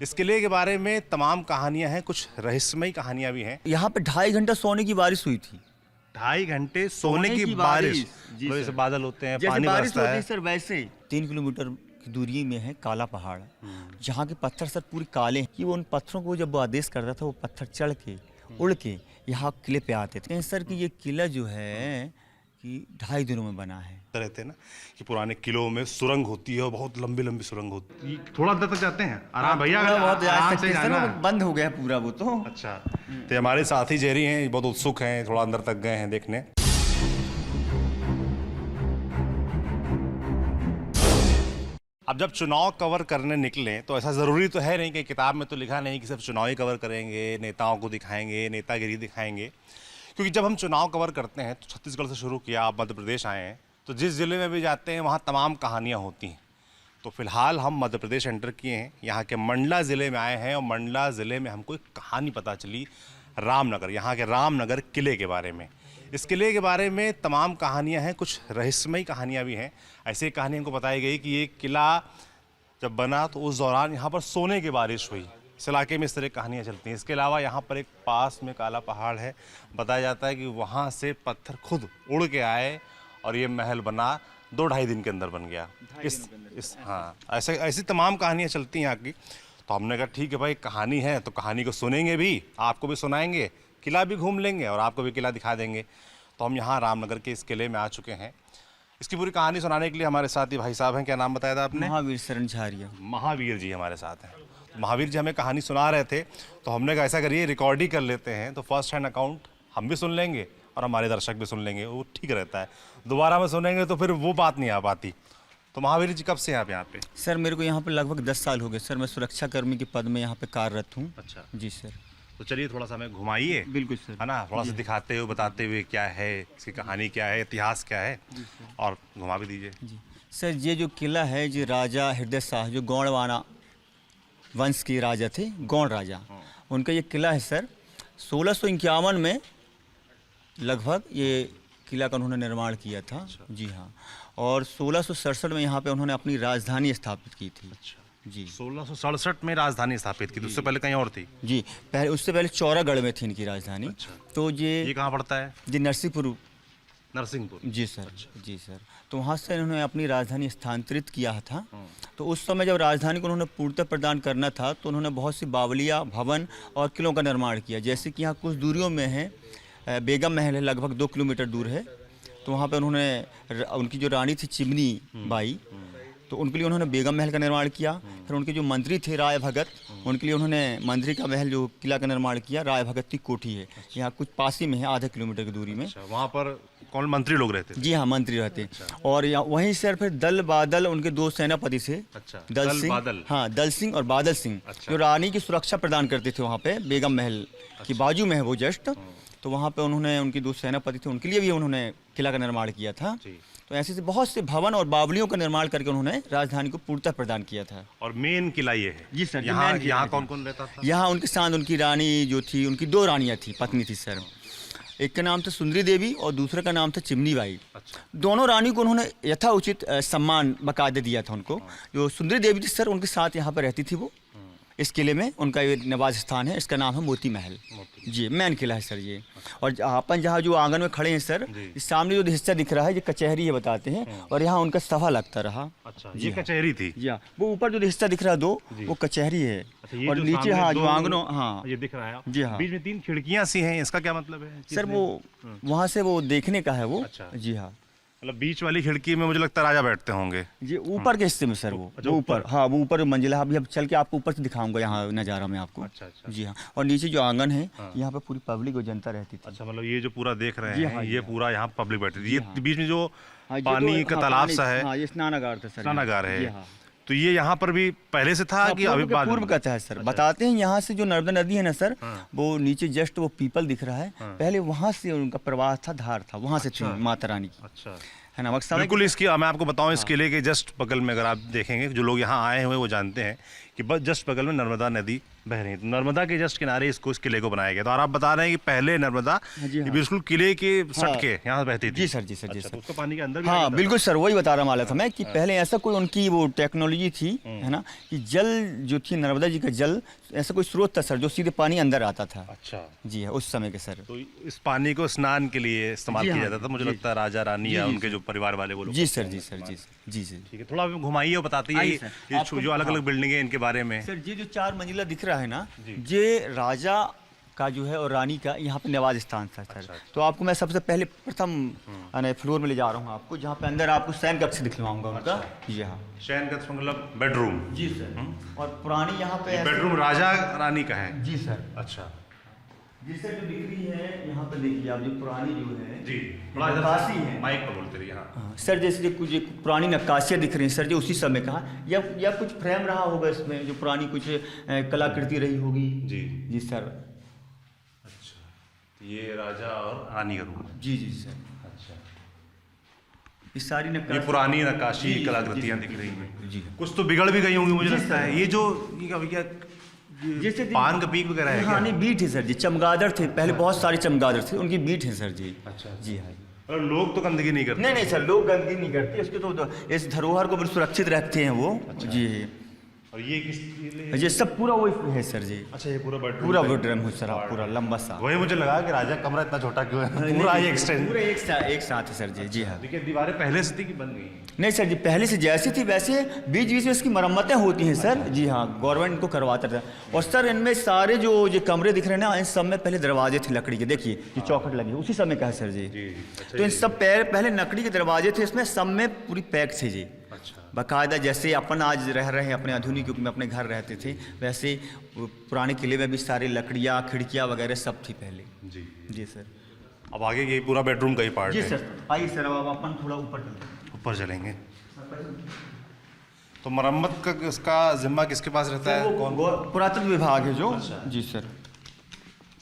इस किले के बारे में तमाम कहानियां हैं, कुछ रहस्यमयी कहानियां भी हैं। यहाँ पे 2.5 घंटा सोने की बारिश हुई थी। 2.5 घंटे सोने की बारिश। जी जैसे सर। बादल होते हैं, जैसे पानी बारिश बरसता होती है। है सर वैसे 3 किलोमीटर की दूरी में है काला पहाड़, जहाँ के पत्थर सर पूरे काले हैं कि वो उन पत्थरों को जब वो आदेश करता था वो पत्थर चढ़ के उड़ के यहाँ किले पे आते थे। सर कि ये किला जो है कि 2.5 दिनों में बना है। रहते हैं ना कि पुराने किलों में सुरंग होती है और बहुत लंबी लंबी सुरंग होती है। थोड़ा अंदर तक जाते हैं आराम भैया, थोड़ा बहुत जा आराम सकते से हैं सर, जाना वो बंद हो गया पूरा वो तो। अच्छा, तो हमारे साथी जेरी हैं, बहुत उत्सुक हैं, थोड़ा अंदर तक गए हैं देखने। अब जब चुनाव कवर करने निकले तो ऐसा ज़रूरी तो है नहीं कि किताब में तो लिखा नहीं कि सिर्फ चुनाव ही कवर करेंगे, नेताओं को दिखाएंगे, नेतागिरी दिखाएंगे। क्योंकि जब हम चुनाव कवर करते हैं तो छत्तीसगढ़ से शुरू किया, आप मध्य प्रदेश आए हैं, तो जिस ज़िले में भी जाते हैं वहाँ तमाम कहानियाँ होती हैं। तो फिलहाल हम मध्य प्रदेश एंटर किए हैं, यहाँ के मंडला ज़िले में आए हैं और मंडला ज़िले में हमको एक कहानी पता चली रामनगर, यहाँ के रामनगर किले के बारे में। इस किले के बारे में तमाम कहानियाँ हैं, कुछ रहस्यमयी कहानियाँ भी हैं। ऐसी एक कहानी हमको बताई गई कि ये किला जब बना तो उस दौरान यहाँ पर सोने की बारिश हुई। इस इलाके में इस तरह कहानियाँ चलती हैं। इसके अलावा यहाँ पर एक पास में काला पहाड़ है, बताया जाता है कि वहाँ से पत्थर खुद उड़ के आए और ये महल बना 2-2.5 दिन के अंदर बन गया। हाँ, ऐसी तमाम कहानियाँ चलती हैं यहाँ की। तो हमने कहा ठीक है भाई, कहानी है तो कहानी को सुनेंगे भी, आपको भी सुनाएंगे, किला भी घूम लेंगे और आपको भी किला दिखा देंगे। तो हम यहाँ रामनगर के इस किले में आ चुके हैं। इसकी पूरी कहानी सुनाने के लिए हमारे साथ ही भाई साहब हैं। क्या नाम बताया था आपने? महावीर शरण झारिया। महावीर जी हमारे साथ हैं। महावीर जी हमें कहानी सुना रहे थे, तो हमने कहा ऐसा करिए रिकॉर्ड ही कर लेते हैं, तो फर्स्ट हैंड अकाउंट हम भी सुन लेंगे और हमारे दर्शक भी सुन लेंगे, वो ठीक रहता है। दोबारा में सुनेंगे तो फिर वो बात नहीं आ पाती। तो महावीर जी कब से हैं आप यहाँ पे? सर मेरे को यहाँ पे लगभग 10 साल हो गए सर। मैं सुरक्षा कर्मी के पद में यहाँ पे कार्यरत हूँ। अच्छा जी सर। तो चलिए थोड़ा सा हमें घुमाइए। बिल्कुल सर। है ना, थोड़ा सा दिखाते हुए बताते हुए क्या है, इसकी कहानी क्या है, इतिहास क्या है, और घुमा भी दीजिए। जी सर, ये जो किला है जो राजा हृदय शाह जो गौड़वाना वंश के राजा थे, गौड़ राजा, उनका ये किला है सर। 1651 में लगभग ये किला का उन्होंने निर्माण किया था। जी हाँ। और 1667 में यहाँ पे उन्होंने अपनी राजधानी स्थापित की थी। जी 1667 में राजधानी स्थापित की, उससे पहले कहीं और थी? जी, पहले उससे पहले चौरागढ़ में थी इनकी राजधानी। अच्छा। तो ये कहाँ पड़ता है? जी नरसिंहपुर। नरसिंहपुर। जी सर। जी सर। तो वहाँ से इन्होंने अपनी राजधानी स्थानांतरित किया था। तो उस समय जब राजधानी को उन्होंने पूर्णतः प्रदान करना था तो उन्होंने बहुत सी बावलियाँ, भवन और किलों का निर्माण किया। जैसे कि यहाँ कुछ दूरियों में है बेगम महल है, लगभग 2 किलोमीटर दूर है। तो वहाँ पर उन्होंने उनकी जो रानी थी चिमनी बाई, तो उनके लिए उन्होंने बेगम महल का निर्माण किया। फिर उनके जो मंत्री थे राय भगत, उनके लिए उन्होंने मंत्री का महल जो किला का निर्माण किया। राय भगत की कोठी है, यहाँ कुछ पास ही में है, आधे किलोमीटर की दूरी में। वहाँ पर कौन मंत्री लोग रहते थे? जी हाँ, मंत्री रहते। और यहाँ वहीं से फिर दल बादल उनके 2 सेनापति थे। अच्छा, दल सिंह। बादल। हाँ, दल सिंह और बादल सिंह। जो रानी की सुरक्षा प्रदान करते थे वहाँ पे बेगम महल की बाजू में है वो जस्ट। तो वहाँ पे उन्होंने उनकी 2 सेनापति थे, उनके लिए भी उन्होंने किला का निर्माण किया था। तो ऐसे से बहुत से भवन और बावलियों का निर्माण करके उन्होंने राजधानी को पूर्णतः प्रदान किया था। और मेन किला ये है? जी सर। यहाँ कौन कौन रहता था? यहाँ उनके साथ उनकी रानी जो थी, उनकी 2 रानियाँ थी, पत्नी थी सर। एक का नाम था सुंदरी देवी और दूसरे का नाम था चिमनी बाई। अच्छा। दोनों रानी को उन्होंने यथाउचित सम्मान बकायदे दिया था उनको। जो सुंदरी देवी थी सर, उनके साथ यहाँ पर रहती थी वो। इस किले में उनका ये निवास स्थान है, इसका नाम है मोती महल। जी, मैन किला है सर ये। और अपन जहाँ जो आंगन में खड़े हैं सर, इस सामने जो हिस्सा दिख रहा है ये कचहरी है बताते हैं, और यहाँ उनका सभा लगता रहा। अच्छा, ये कचहरी थी? जी हाँ। वो ऊपर जो हिस्सा दिख रहा है 2, वो कचहरी है। अच्छा, और नीचे हाँ जो आंगनों, हाँ ये दिख रहा है। जी हाँ। बीच में 3 खिड़कियाँ सी हैं, इसका क्या मतलब है सर? वो वहाँ से वो देखने का है वो। अच्छा। जी हाँ। मतलब बीच वाली खिड़की में मुझे लगता है राजा बैठते होंगे। ये ऊपर के हिस्से में सर वो। अच्छा, वो ऊपर, हाँ वो ऊपर मंजिला। अभी अब चल के आपको ऊपर से दिखाऊंगा यहाँ नज़ारा में आपको। अच्छा अच्छा। जी हाँ। और नीचे जो आंगन है यहाँ पे पूरी पब्लिक और जनता रहती थी। अच्छा, मतलब ये जो पूरा देख रहे जी हैं हाँ, ये पूरा यहाँ पब्लिक बैठी थी। ये बीच में जो हाँ, ये पानी तो- का हाँ, तालाब पानी- सा है, हाँ, ये स्नानागार था सर। स्नानागार जी है। हाँ। तो ये यहाँ पर भी पहले से था कि अभी बाद पूर्व में? का है सर। बताते हैं यहाँ से जो नर्मदा नदी है ना सर, वो नीचे जस्ट वो पीपल दिख रहा है, पहले वहाँ से उनका प्रवाह था, धार था, वहाँ से थी माता रानी की। अच्छा है ना मकसद? बिल्कुल। इसकी मैं आपको बताऊं, इस किले के जस्ट बगल में अगर आप देखेंगे, जो लोग यहाँ आए हुए वो जानते हैं कि बस जस्ट बगल में नर्मदा नदी बह रही है। तो नर्मदा के जस्ट किनारे इसको, इस किले को बनाया गया। तो और आप बता रहे हैं कि पहले नर्मदा जी हाँ। ये बिल्कुल किले के हाँ। सट के यहाँ बहती थी। जी सर, जी सर, जी अच्छा, सर। तो उसका पानी के अंदर भी आ हाँ जाता था? बिल्कुल सर, वही बता रहा वाला था मैं कि पहले ऐसा कोई उनकी वो टेक्नोलॉजी थी, है ना, कि जल जो थी नर्मदा जी का जल, ऐसा कोई स्रोत था सर जो सीधे पानी अंदर आता था। अच्छा, जी है, उस समय के सर। तो इस पानी को स्नान के लिए इस्तेमाल जी किया हाँ, जाता था, मुझे जी। लगता है राजा रानी या उनके जो परिवार वाले वो लोग। जी सर, जी सर, जी सर, जी सर। ठीक है, थोड़ा हमें घुमाइए और बताइए आइए ये सर, ये आपको- जो अलग अलग हाँ। बिल्डिंग है इनके बारे में। सर ये जो 4 मंजिला दिख रहा है ना, ये राजा का जो है और रानी का यहाँ पे निवास स्थान था सर। अच्छा। तो आपको मैं सबसे पहले प्रथम फ्लोर में ले जा रहा हूँ आपको, जहाँ पे अंदर आपको शयन कक्ष दिखवाऊंगा उनका। जी हाँ शयन कक्ष मतलब बेडरूम। जी सर। और पुरानी यहाँ पे ऐसे- बेडरूम राजा रानी का है। जी सर। अच्छा जी सर, जो दिख रही है यहाँ पे देखिए आप, जो पुरानी जो है जी, नक्काशी है। माइक पर बोलते रहिए। हाँ, हाँ, सर जैसे जो कुछ पुरानी नक्काशियाँ दिख रही हैं सर, जो उसी समय का है, या कुछ फ्रेम रहा होगा इसमें, जो पुरानी कुछ कलाकृति रही होगी। जी जी सर। अच्छा, ये राजा और रानी का रूम है। जी जी सर। अच्छा, ये सारी ये नक्काशी पुरानी नक्काशी जी, कलाकृतियां जी, दिख रही हैं। जी। कुछ तो बिगड़ भी गई होंगी मुझे जी, लगता सर। है। ये जो ये क्या जैसे पान का पीक वगैरह है हाँ क्या? नहीं, बीट है सर जी, चमगादड़ थे पहले, बहुत सारे चमगादड़ थे, उनकी बीट है सर जी। अच्छा, जी हाँ। और लोग तो गंदगी नहीं करते। नहीं नहीं सर, लोग गंदगी नहीं करते, इसके तो इस धरोहर को बिल्कुल सुरक्षित रखते हैं वो। जी। और ये किस ये सब पूरा वही है सर जी। अच्छा, ये पूरा बेडरूम पूरा बेडरूम है सर, पूरा लंबा सा। वही मुझे लगा कि राजा कमरा इतना छोटा क्यों है। पूरा ये एक्सटेंड। पूरा एक साथ है सर जी। जी हाँ। देखिए दीवारें पहले से थी कि बन गई? नहीं सर जी, पहले से जैसी थी वैसे, बीच बीच में इसकी मरम्मतें होती हैं सर। जी हाँ, गवर्नमेंट इनको करवाता था। और सर इनमें सारे जो कमरे दिख रहे हैं ना, इन सब में पहले दरवाजे थे लकड़ी के, देखिए ये चौखट लगी है, उसी समय का है सर जी। अच्छा, तो इन सब पहले लकड़ी के दरवाजे थे, इसमें सब में पूरी पैक थे जी। अच्छा, बाकायदा जैसे अपन आज रह रहे हैं अपने आधुनिक युग में अपने घर रहते थे, वैसे पुराने किले में भी सारी लकड़ियाँ, खिड़कियाँ वगैरह सब थी पहले। जी। जी सर। अब आगे ये पूरा बेडरूम का ही पार्ट जी है। सर, आइए सर, अब अपन थोड़ा ऊपर चलते हैं। ऊपर चलेंगे। तो मरम्मत का इसका जिम्मा किसके पास रहता है? कौन? पुरातत्व विभाग है जो। जी सर।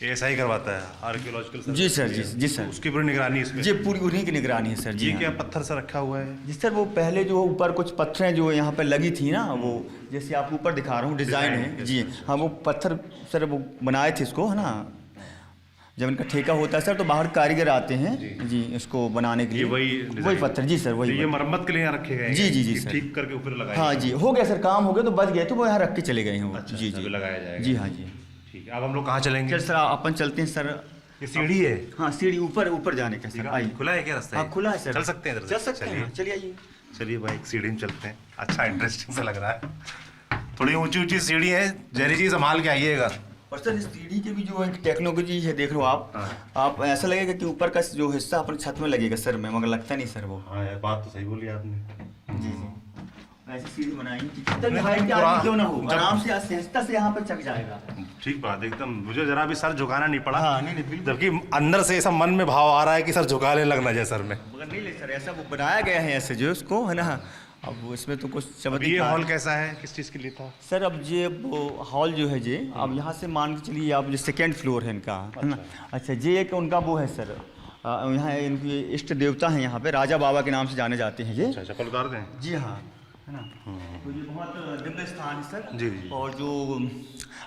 ये ऐसा ही करवाता है आर्कियोलॉजिकल? जी सर, जी जी सर। उसकी पूरी निगरानी इसमें? जी पूरी उन्हीं की निगरानी है सर जी। ये हाँ। क्या पत्थर से रखा हुआ है? जी सर, वो पहले जो ऊपर कुछ पत्थरें जो यहाँ पे लगी थी ना, वो जैसे आपको ऊपर दिखा रहा हूँ डिजाइन है जी। हाँ, वो पत्थर सर वो बनाए थे इसको, है ना, जब इनका ठेका होता है सर तो बाहर कारीगर आते हैं जी इसको बनाने के लिए। वही पत्थर। जी सर, वही। ये मरम्मत के लिए यहाँ रखे गए हैं? जी जी जी सर। ठीक करके ऊपर लगाए? हाँ जी, हो गया सर, काम हो गया तो बच गए तो वो यहाँ रख के चले गए हैं वो। अच्छा, जी अभी जी लगाया जाएगा। जी हाँ जी। ठीक है, अब हम लोग कहाँ चलेंगे? चल सर, अपन चलते हैं सर। ये सीढ़ी है? हाँ, सीढ़ी ऊपर जाने का सर। आइए। खुला है क्या रास्ता? हाँ खुला है सर। चल सकते हैं इधर से? चल सकते हैं, चलिए आइए। चलिए भाई, एक सीढ़ी में चलते हैं। अच्छा, इंटरेस्टिंग सा लग रहा है। थोड़ी ऊंची ऊंची सीढ़ी है, जहरी जी संभाल के आइएगा। और सर इस सीढ़ी की भी जो एक टेक्नोलॉजी है देख लो आप। आप ऐसा लगेगा कि ऊपर का जो हिस्सा अपन छत में लगेगा सर में, मगर लगता नहीं सर वो। हाँ यार, बात तो सही बोली आपने। जी जी। ऐसी सीढ़ी बनाई कि कितना हाइट के आदमी क्यों ना हो, आराम से सहजता से यहाँ पर चढ़ जाएगा। ठीक बात, एकदम। मुझे जरा भी सर झुकाना नहीं पड़ा। हाँ, नहीं नहीं बिल्कुल। जबकि अंदर से ऐसा मन में भाव आ रहा है कि सर झुकाने लगना जाए सर में। मगर नहीं ले सर, ऐसा वो बनाया गया है ऐसे जो उसको, है ना। अब वो इसमें तो कुछ अब ये हॉल कैसा है, किस चीज़ के लिए था? सर अब ये वो हॉल जो है जी, अब यहाँ से मान के चलिए आप, जो सेकेंड फ्लोर है इनका, है ना। अच्छा, ये एक उनका वो है सर, यहाँ इनकी इष्ट देवता हैं, यहाँ पे राजा बाबा के नाम से जाने जाते हैं ये। अच्छा, चप्पल उतार दें? जी हाँ, है ना। तो ये बहुत दिव्य स्थान है सर। जी जी। और जो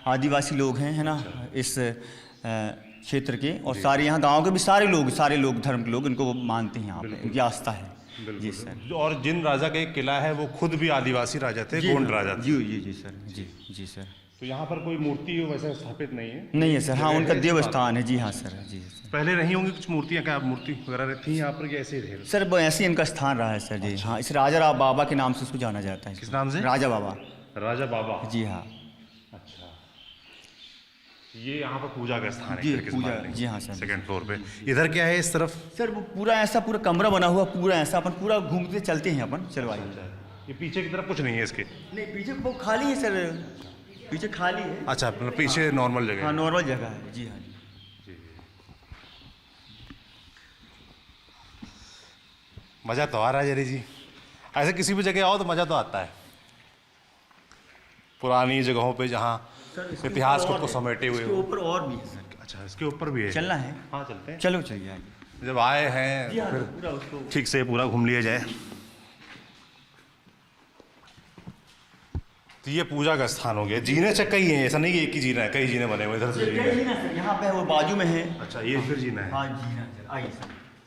आदिवासी लोग हैं, है ना, इस क्षेत्र के, और सारे यहाँ गांव के भी सारे लोग धर्म के लोग इनको मानते हैं, यहाँ पे इनकी आस्था है। जी सर। और जिन राजा का एक किला है वो खुद भी आदिवासी राजा थे, गोंड राजा थे। जी जी जी सर। जी जी सर। तो यहाँ पर कोई मूर्ति वैसे स्थापित नहीं है? नहीं है सर। हाँ, उनका देव स्थान है। जी हाँ सर। जी सर। पहले रही होंगी कुछ मूर्तियाँ, क्या मूर्ति वगैरह थी यहाँ पर, ऐसे ही थे? सर वो ऐसे ही इनका स्थान रहा है सर जी। हाँ, इस राजा बाबा के नाम से इसको जाना जाता है। किस नाम से? राजा बाबा। राजा बाबा। जी हाँ। अच्छा, ये यहाँ पर पूजा का स्थान है? जी, फिर किस पूजा। मायने? जी हाँ सर। सेकंड फ्लोर पे इधर क्या है इस तरफ? सर वो पूरा ऐसा पूरा कमरा बना हुआ, पूरा ऐसा अपन पूरा घूमते चलते हैं अपन। चलवाइए। ये पीछे की तरफ कुछ नहीं है इसके? नहीं, पीछे वो खाली है सर, पीछे खाली है। अच्छा, मतलब पीछे नॉर्मल जगह हाँ, है। नॉर्मल जगह है। जी हाँ जी। मज़ा तो आ रहा है जरी जी। ऐसे किसी भी जगह आओ तो मज़ा तो आता है। पुरानी जगहों पे जहाँ इतिहास खुद को समेटे हुए इसके हो। ऊपर और भी है सर। अच्छा, इसके ऊपर भी है? चलना है? हाँ, चलते हैं। चलो चलिए आइए। जब आए हैं जी हाँ, तो तो फिर पूरा उसको ठीक से पूरा घूम लिया जाए। तो तो ये पूजा का स्थान हो गया। जीने से कई हैं, ऐसा नहीं कि एक ही जीना है, कई जीने बने हुए इधर से जीना है। यहाँ पे वो बाजू में है। अच्छा, ये फिर जीना है। हाँ जी, आइए सर।